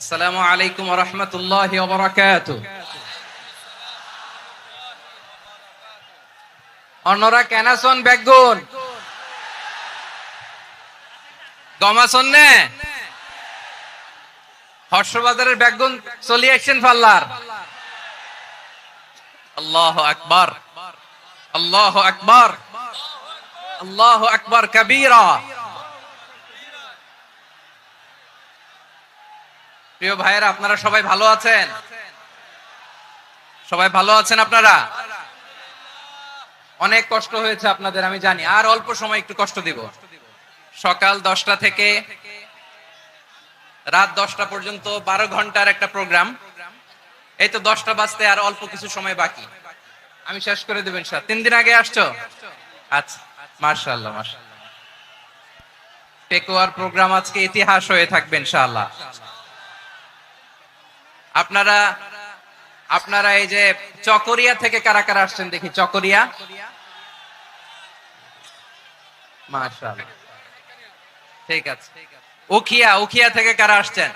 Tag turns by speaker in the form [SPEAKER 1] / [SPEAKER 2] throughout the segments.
[SPEAKER 1] আসসালামু আলাইকুম ওয়া রাহমাতুল্লাহি ওয়া বারাকাতুহু। অন্যরা কেনাসন বেগুন গমাসন নে হর্ষবাজারের বেগুন চলি আসছেন ফাল্লার। আল্লাহু আকবার, আল্লাহু আকবার, আল্লাহু আকবার কাবীরা। প্রিয় ভাইয়েরা, আপনারা সবাই ভালো আছেন? সবাই ভালো আছেন? আপনারা অনেক কষ্ট হয়েছে আপনাদের, আমি জানি। আর অল্প সময় একটু কষ্ট দিব। সকাল 10টা থেকে রাত 10টা পর্যন্ত 12 ঘন্টার একটা প্রোগ্রাম। এই তো 10টা বাজতে আর অল্প কিছু সময় বাকি, আমি শেষ করে দেব ইনশাআল্লাহ। 3 দিন আগে আসছো? আচ্ছা, মাশাআল্লাহ মাশাআল্লাহ। পেকুয়ার প্রোগ্রাম আজকে ইতিহাস হয়ে থাকবে ইনশাআল্লাহ। আপনারা আপনারা এই যে চকরিয়া থেকে কারা কারা আসছেন দেখি। চকরিয়া, মাশাআল্লাহ, ঠিক আছে। উখিয়া, উখিয়া থেকে কারা আসছেন?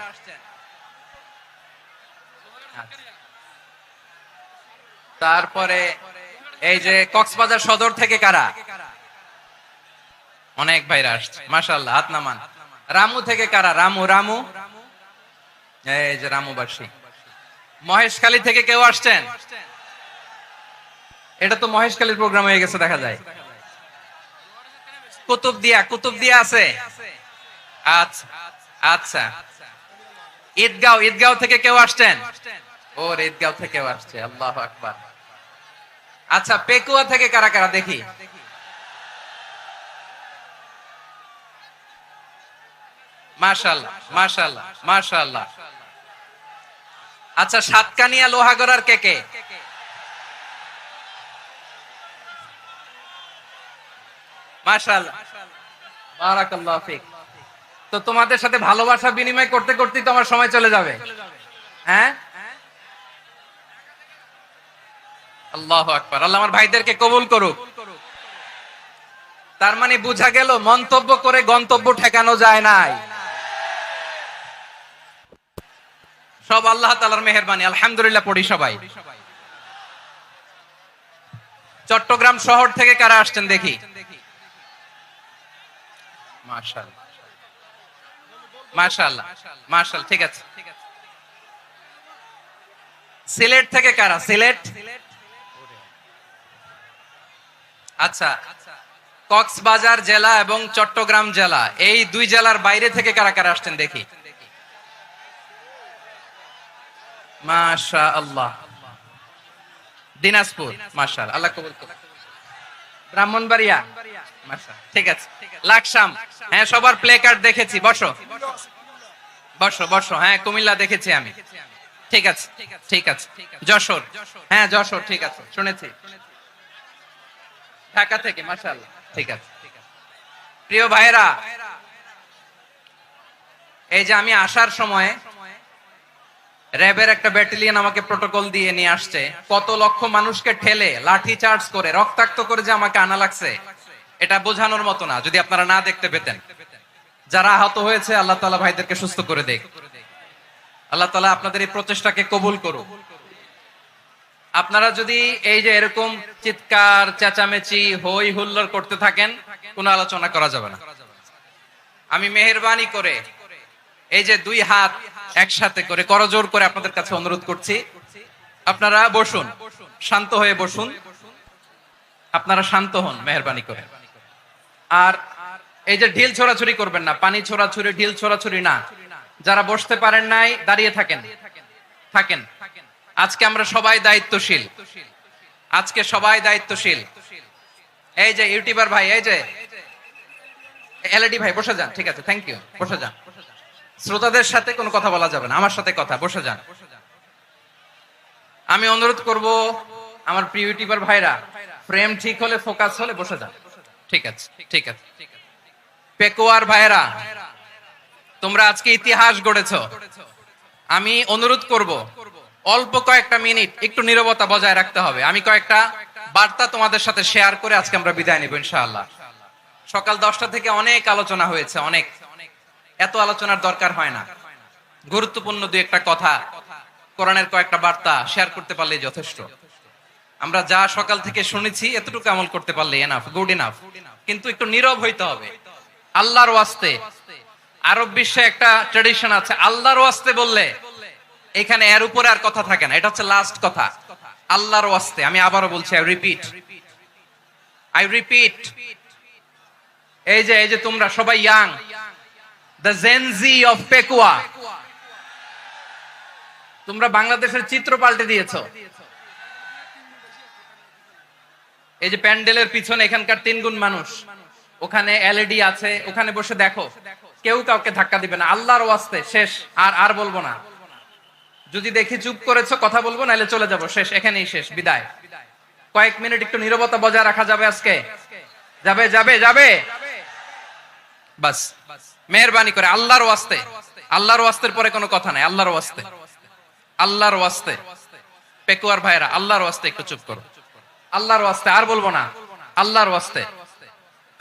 [SPEAKER 1] তারপরে এই যে কক্সবাজার সদর থেকে কারা? অনেক ভাইরা আসছে, মাশাআল্লাহ, হাত নামান। রামু থেকে কারা? রামু, রামু, এই যে রামুবাসী। মহেশখালী থেকে কেউ আসছেন? এটা তো মহেশখালীর প্রোগ্রাম হয়ে গেছে দেখা যায়। কুতুবদিয়া, কুতুবদিয়া আছে? আচ্ছা আচ্ছা। ঈদগাঁও, ঈদগাঁও থেকে কেউ আসছেন? ওর ঈদগাঁও থেকেও আসছে, আল্লাহু আকবার। আচ্ছা, পেকুয়া থেকে কারা কারা দেখি। মাশাআল্লাহ মাশাআল্লাহ মাশাআল্লাহ। আচ্ছা, সাতকানিয়া লোহাগড়ার কে কে? মাশাআল্লাহ, বারাকাল্লাহু ফিক। তো তোমাদের সাথে ভালোবাসা বিনিময় করতে করতেই তো আমার সময় চলে যাবে। হ্যাঁ, আল্লাহু আকবার। আল্লাহ আমার ভাইদেরকে কবুল করুক। তার মানে বোঝা গেল মন্তব্য করে গন্তব্য ঠেকানো যায় নাই। সব আল্লাহ তাআলার মেহেরবানি, আলহামদুলিল্লাহ পড়ি সবাই। চট্টগ্রাম শহর থেকে কারা আসছেন দেখি। মাশাআল্লাহ মাশাআল্লাহ মাশাআল্লাহ, ঠিক আছে। সিলেট থেকে কারা? সিলেট, আচ্ছা। কক্সবাজার জেলা এবং চট্টগ্রাম জেলা, এই দুই জেলার বাইরে থেকে কারা কারা আসছেন দেখি। মাশাআল্লাহ। দিনাজপুর, মাশাআল্লাহ, আল্লাহ কবুল করুন। ব্রাহ্মণবাড়িয়া, মাশাআল্লাহ, ঠিক আছে। লাকসাম, হ্যাঁ, সবার প্লে কার্ড দেখেছি। বসো বসো বসো। হ্যাঁ, কুমিল্লা দেখেছি আমি, ঠিক আছে ঠিক আছে। যশোর, হ্যাঁ যশোর, ঠিক আছে, শুনেছি। ঢাকা থেকে, মাশাআল্লাহ, ঠিক আছে। প্রিয় ভাইরা, এই যে আমি আসার সময় র্যাবের একটা ব্যাটালিয়ন আমাকে প্রটোকল দিয়ে নিয়ে আসছে। কত লক্ষ মানুষকে ঠেলে লাঠি চার্জ করে রক্তাক্ত করে যে আমাকে আনা লাগছে, এটা বোঝানোর মতো না যদি আপনারা না দেখতে পেতেন। যারা আহত হয়েছে, আল্লাহ তাআলা ভাইদেরকে সুস্থ করে দেখ। আল্লাহ তাআলা আপনাদের এই প্রচেষ্টাকে কবুল করুক। আপনারা যদি এই যে এরকম চিৎকার চেঁচামেচি হই হুল্লোড় করতে থাকেন, কোনো আলোচনা করা যাবে না। আমি মেহেরবানি করে এই যে দুই হাত একসাথে করে করজোড় করে আপনাদের কাছে অনুরোধ করছি, আপনারা বসুন, শান্ত হয়ে বসুন। আপনারা শান্ত হন মেহেরবানি করে। আর এই যে ঢিল ছোড়াছুরি করবেন না, পানি ছোড়াছুরি, ঢিল ছোড়াছুরি না। যারা বসতে পারেন নাই, দাঁড়িয়ে থাকেন থাকেন। আজকে আমরা সবাই দায়িত্বশীল, আজকে সবাই দায়িত্বশীল। এই যে ইউটিউবার ভাই, এই যে এলইডি ভাই, বসে যান, ঠিক আছে, থ্যাংক ইউ, বসে যান। শ্রোতাদের সাথে কোনো কথা বলা যাবে না, আমার সাথে কথা, বসে যান। আমি অনুরোধ করব আমার প্রিয় ইউটিউবার ভাইরা, ফ্রেম ঠিক হলে, ফোকাস হলে বসে যান, ঠিক আছে ঠিক আছে। পেকুয়ার ভাইরা, তোমরা আজকে ইতিহাস গড়েছো। আমি অনুরোধ করব অল্প কয়েকটা মিনিট একটু নীরবতা বজায় রাখতে হবে। আমি কয়েকটা বার্তা তোমাদের সাথে শেয়ার করে আজকে আমরা বিদায় নিব ইনশাআল্লাহ। সকাল 10টা থেকে অনেক আলোচনা হয়েছে, অনেক, এত আলোচনার দরকার হয় না। গুরুত্বপূর্ণ দুই একটা কথা, কোরআনের কয়েকটা বার্তা শেয়ার করতে পারলেই যথেষ্ট। আমরা যা সকাল থেকে শুনেছি এতটুকু আমল করতে পারলে এনাফ, গুড এনাফ। কিন্তু একটু নীরব হইতে হবে আল্লাহর ওয়াস্তে। আরব বিশ্বে একটা ট্র্যাডিশন আছে, আল্লাহর ওয়াস্তে বললে এখানে এর উপরে আর কথা থাকে না, এটা হচ্ছে লাস্ট কথা। আল্লাহর ওয়াস্তে, আমি আবারও বলছি, আই রিপিট, এই যে তোমরা সবাই young, the Gen Z of Pekua, তোমরা বাংলাদেশের চিত্র পাল্টে দিয়েছো। এই যে প্যান্ডেলের পিছনে এখানকার 3 গুণ মানুষ, ওখানে এলইডি আছে, ওখানে বসে দেখো, কেউ কাউকে ধাক্কা দিবে না। আল্লাহর ওয়াস্তে শেষ, আর বলবো না। যদি দেখি চুপ করেছো, কথা বলবো, নাহলে চলে যাবো, শেষ, এখানেই শেষ, বিদায়। কয়েক মিনিট একটু নীরবতা বজায় রাখা যাবে আজকে? যাবে যাবে যাবে, বাস মেহেরবানি করে আল্লাহর ওয়াস্তে। আল্লাহর ওয়াস্তের পরে কোনো কথা নাই, আল্লাহর ওয়াস্তে, আল্লাহর ওয়াস্তে। পেকুয়ার ভাইরা, আল্লাহর ওয়াস্তে একটু চুপ করো, আল্লাহর ওয়াস্তে, আর বলবো না, আল্লাহর ওয়াস্তে।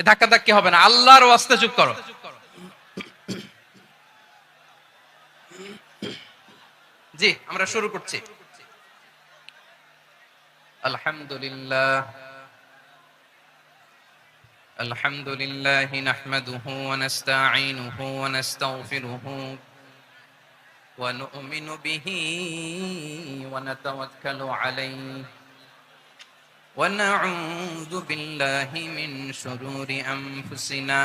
[SPEAKER 1] ধাক্কা ধাক্কি হবে না, আল্লাহর ওয়াস্তে চুপ করো। জি, আমরা শুরু করছি। আলহামদুলিল্লাহ, আলহামদুলিল্লাহি নাহমাদুহু ওয়া নাস্তাঈনুহু ওয়া নাস্তাগফিরুহু ওয়া নু'মিনু বিহি ওয়া নাতাওয়াক্কালু আলাইহি ওয়া নাউযু বিল্লাহি মিন শুরুরি আনফুসিনা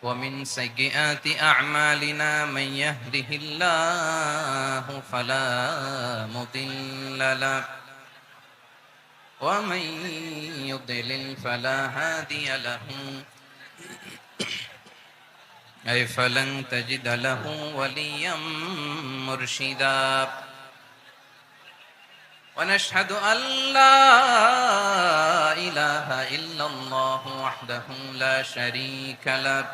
[SPEAKER 1] ওয়া মিন সাইয়্যিআতি আ'মালিনা মান ইয়াহদিহিল্লাহু ফালা মুদিল্লা লাহু ومن يضلل فلا هادي له أي فلن تجد له وليا مرشدا ونشهد أن لا إله إلا الله وحده لا شريك له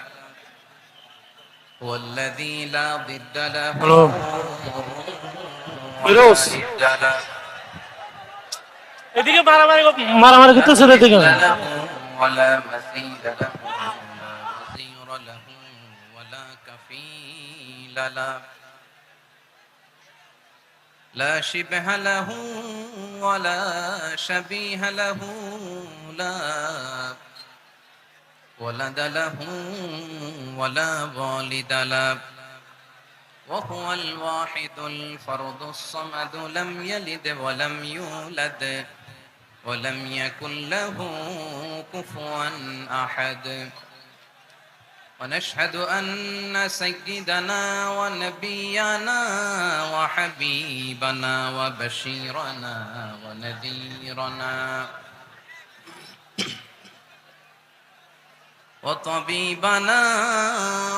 [SPEAKER 1] هو الذي لا ضد له ولا ند له
[SPEAKER 2] এদিকে মারামারি মারামারি করতেছে এদিকে
[SPEAKER 1] ولا مثيل له ولا وزير له ولا كفيل له لا شبه له ولا شبيه له لا ولد له ولا والد له وهو الواحد الفرد الصمد لم يلد ولم يولد ولم يكن له كفوا أحد ونشهد أن سيدنا ونبينا وحبيبنا وبشيرنا ونذيرنا وطبيبنا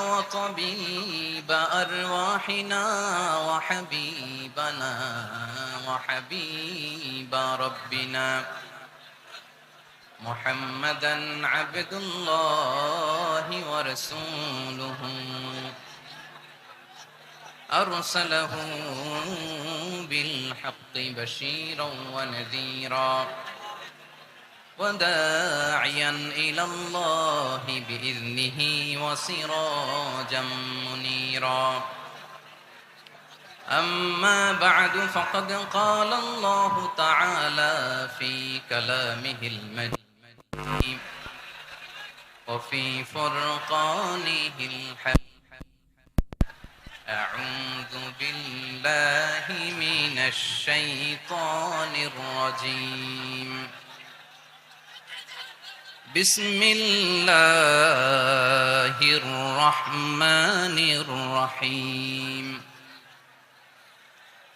[SPEAKER 1] وطبيب أرواحنا وحبيبنا وحبيب ربنا محمدا عبد الله ورسوله أرسله بالحق بشيرا ونذيرا وداعيا إلى الله بإذنه وسراجا منيرا أما بعد فقد قال الله تعالى في كلامه المجيد وفي فرقانه الحميد أعوذ بالله من الشيطان الرجيم بسم الله الرحمن الرحيم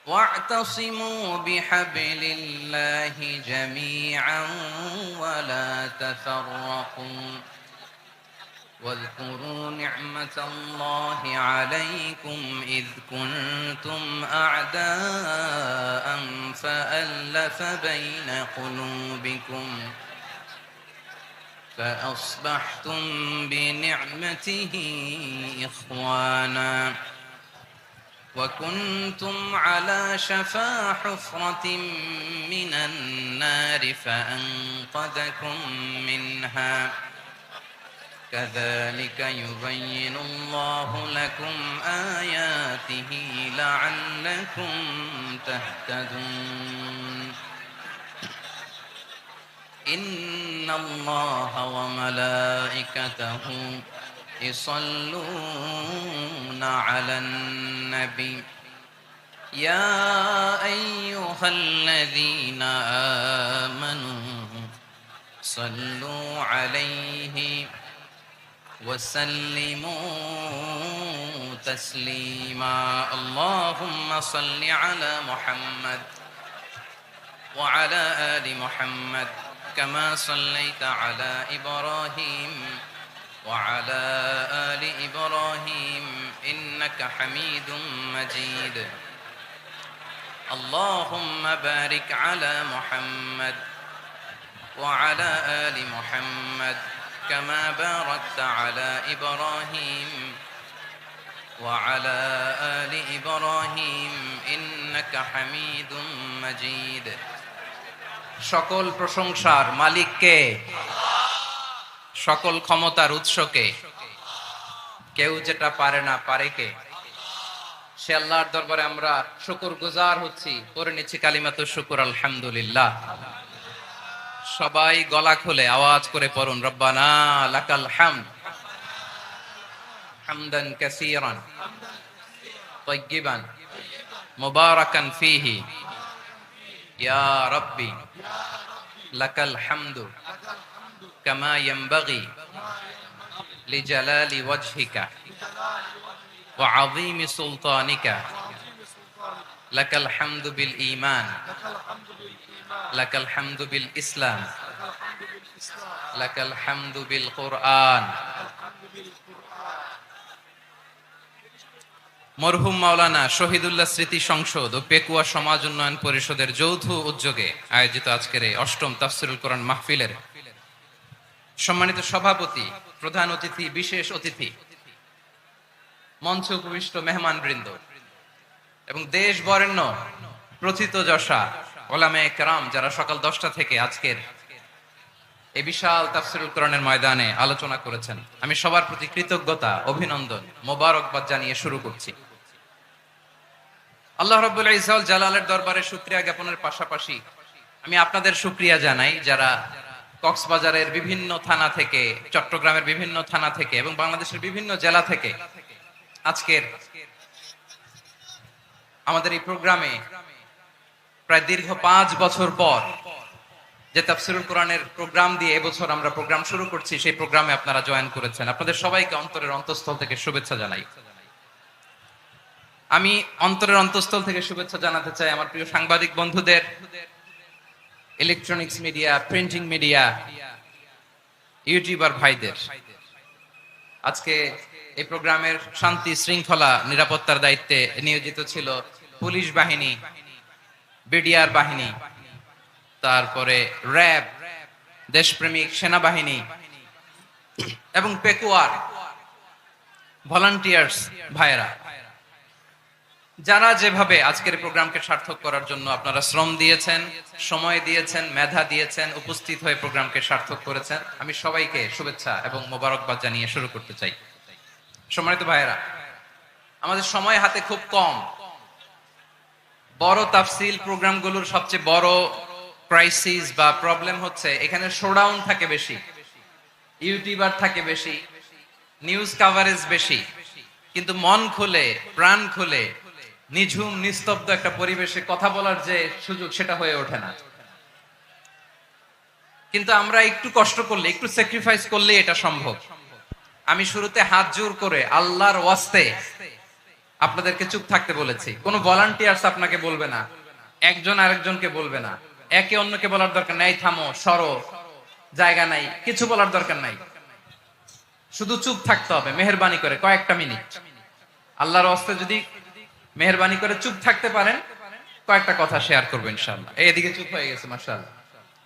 [SPEAKER 1] واعتصموا بحبل الله جميعا ولا تفرقوا واذكروا نعمة الله عليكم إذ كنتم أعداء فألف بين قلوبكم فأصبحتم بنعمته إخوانا وكنتم على شفا حفرة من النار فأنقذكم منها كذلك يبين الله لكم آياته لعلكم تهتدون إن الله وملائكته يصلون على النبي يا أيها الذين آمنوا صلوا عليه وسلموا تسليما اللهم صل على محمد وعلى آل محمد كما صليت على إبراهيم وعلى آل إبراهيم إنك حميد مجيد اللهم بارك على محمد وعلى آل محمد كما باركت على إبراهيم وعلى آل إبراهيم إنك حميد مجيد সকল প্রশংসার মালিক কে? সকল ক্ষমতার উৎস কে? কেউ যেটা পারে না, পারে কে? সে আল্লাহর দরবারে আমরা শুকরগুজার হচ্ছি, করে নিচ্ছি কালিমাতু শুকর আলহামদুলিল্লাহ। সবাই গলা খুলে আওয়াজ করে পড়ুন, রব্বানা লাকাল হামদ হামদান কাসীরান তাইয়্যিবান মুবারাকান ফীহি ইয়া রাব্বি লাকাল হামদু কামা ইয়ানবাগি লিজালালি ওয়াজহিকা ওয়া আযীমি সুলতানিকা লাকাল হামদু বিল ঈমান লাকাল হামদু বিল ইসলাম লাকাল হামদু বিল কুরআন। মরহুম মাওলানা শহীদুল্লাহ স্মৃতি সংসদ ও পেকুয়া সমাজ উন্নয়ন পরিষদের যৌথ উদ্যোগে আয়োজিত আজকের এই অষ্টম তাফসীরুল কোরআন মাহফিলের সম্মানিত সভাপতি, প্রধান অতিথি, বিশেষ অতিথি, মঞ্চে উপবিষ্ট মেহমানবৃন্দ এবং দেশ বরেণ্য প্রথিতযশা উলামায়ে কেরাম যারা সকাল 10টা থেকে আজকের এই বিশাল তাফসীরুল কোরআনের ময়দানে আলোচনা করেছেন, আমি সবার প্রতি কৃতজ্ঞতা, অভিনন্দন, মোবারকবাদ জানিয়ে শুরু করছি। আল্লাহ রাব্বুল ইজ্জত ওয়াল জালালের দরবারে শুকরিয়া জ্ঞাপনের পাশাপাশি আমি আপনাদের শুকরিয়া জানাই যারা কক্সবাজারের বিভিন্ন থানা থেকে, চট্টগ্রামের বিভিন্ন থানা থেকে এবং বাংলাদেশের বিভিন্ন জেলা থেকে আজকের আমাদের এই প্রোগ্রামে প্রায় দীর্ঘ 5 বছর পর যে তাফসীরুল কোরআনের প্রোগ্রাম দিয়ে এবছর আমরা প্রোগ্রাম শুরু করছি, সেই প্রোগ্রামে আপনারা জয়েন করেছেন। আপনাদের সবাইকে অন্তরের অন্তঃস্থল থেকে শুভেচ্ছা জানাই। আমি অন্তরের অন্তঃস্থল থেকে শুভেচ্ছা জানাতে চাই আমার প্রিয় সাংবাদিক বন্ধুদের, electronics media, printing media, YouTuber ভাইদের। আজকে এই প্রোগ্রামের শান্তি শৃঙ্খলা নিরাপত্তার দায়িত্বে নিয়োজিত ছিল পুলিশ বাহিনী, বিডিআর বাহিনী, তারপরে র্যাব, দেশপ্রেমিক সেনাবাহিনী এবং পেকুয়ার ভলান্টিয়ার্স ভাইয়েরা, যারা যেভাবে আজকের প্রোগ্রামকে সার্থক করার জন্য আপনারা শ্রম দিয়েছেন, সময় দিয়েছেন, মেধা দিয়েছেন, উপস্থিত হয়ে প্রোগ্রামকে সার্থক করেছেন, আমি সবাইকে শুভেচ্ছা এবং মোবারকবাদ জানিয়ে শুরু করতে চাই। সম্মানিত ভাইয়েরা, আমাদের সময় হাতে খুব কম। বড় তাফসীল প্রোগ্রামগুলোর সবচেয়ে বড় ক্রাইসিস বা প্রবলেম হচ্ছে এখানে শোডাউন থাকে বেশি, ইউটিউবার থাকে বেশি, নিউজ কভারেজ বেশি, কিন্তু মন খুলে, প্রাণ খুলে, নিঝুম নিস্তব্ধ একটা পরিবেশে কথা বলার যে সুযোগ, সেটা হয়ে ওঠে না। কিন্তু আমরা একটু কষ্ট করলে, একটু স্যাক্রিফাইস করলে এটা সম্ভব। আমি শুরুতে হাত জোর করে আল্লাহর ওয়াস্তে আপনাদেরকে চুপ থাকতে বলেছি। কোনো ভলান্টিয়ার্স আপনাকে বলবে না, একজন আরেকজনকে বলবে না, একে অন্যকে বলার দরকার নাই, থামো, সরো, জায়গা নাই, কিছু বলার দরকার নাই, শুধু চুপ থাকতে হবে মেহেরবানি করে কয়েকটা মিনিট। আল্লাহর ওয়াস্তে যদি মেহেরবানি করে চুপ থাকতে পারেন, কয়েকটা কথা শেয়ার করবো ইনশাআল্লাহ। এইদিকে চুপ হয়ে গেছে মাশাআল্লাহ,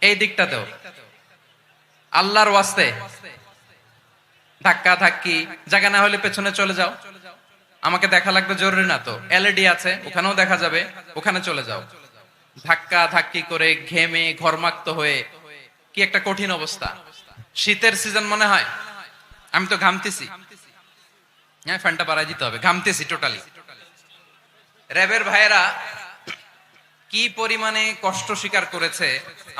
[SPEAKER 1] এই দিকটাতেও আল্লাহর ওয়াস্তে ধাক্কা ধাক্কি, জায়গা না হলে পেছনে চলে যাও, আমাকে দেখা লাগবে জরুরি না তো, এলইডি আছে ওখানেও দেখা যাবে, ওখানে চলে যাও। ধাক্কা ধাক্কি করে ঘেমে ঘর্মাক্ত হয়ে কি একটা কঠিন অবস্থা। শীতের সিজন মনে হয়, আমি তো ঘামতেছি, হ্যাঁ ফ্যানটা বাড়াই দিতে হবে, ঘামতেছি টোটালি। র্যাবের ভাইয়েরা কি পরিমাণে কষ্ট স্বীকার করেছে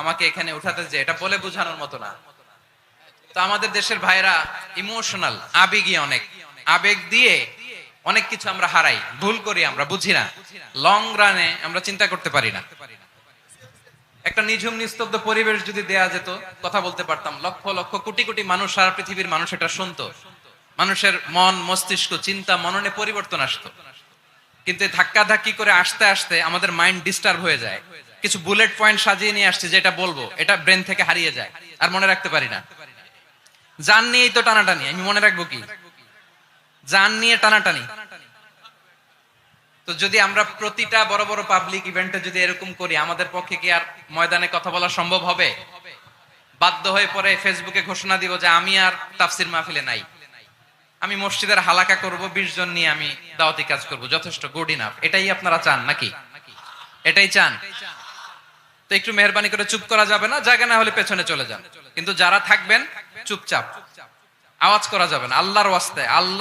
[SPEAKER 1] আমাকে এখানে উঠাতে, যে এটা বলে বোঝানোর মতো না। তো আমাদের দেশের ভাইরা ইমোশনাল, আবেগী অনেক, আবেগ দিয়ে অনেক কিছু আমরা হারাই, ভুল করি, আমরা বুঝি না, লং রানে আমরা চিন্তা করতে পারি না। একটা নিঝুম নিস্তব্ধ পরিবেশ যদি দেয়া যেত, কথা বলতে পারতাম, লক্ষ লক্ষ কোটি কোটি মানুষ, সারা পৃথিবীর মানুষ এটা শুনতো, মানুষের মন মস্তিষ্ক চিন্তা মননে পরিবর্তন আসতো। কিন্তু ধাক্কা ধাক্কি করে আসতে আসতে আমাদের মাইন্ড ডিস্টার্ব হয়ে যায়। কিছু বুলেট পয়েন্ট সাজিয়ে নিয়ে আসছে, যেটা বলবো এটা ব্রেন থেকে হারিয়ে যায়, আর মনে রাখতে পারি না। জান নিয়েই তো টানাটানি, আমি মনে রাখবো কি? জান নিয়ে টানাটানি। তো যদি আমরা প্রতিটা বড় বড় পাবলিক ইভেন্টে যদি এরকম করি, আমাদের পক্ষে কি আর ময়দানে কথা বলা সম্ভব হবে? বাধ্য হয়ে পরে ফেসবুকে ঘোষণা দিব যে আমি আর তাফসির মাহফিলে নাই, আমি মসজিদের হালাকা করব, 20 জন নিয়ে আমি দাওয়াতি কাজ করব, যথেষ্ট, গুড ইনাফ। এটাই আপনারা চান নাকি? এটাই চান? তো একটু মেহরবানি করে চুপ করা যাবে না, জায়গা না হলে পেছনে চলে যান, কিন্তু যারা থাকবেন চুপচাপ, আওয়াজ করা যাবে না, আল্লাহর ওয়াস্তে। আল্লাহ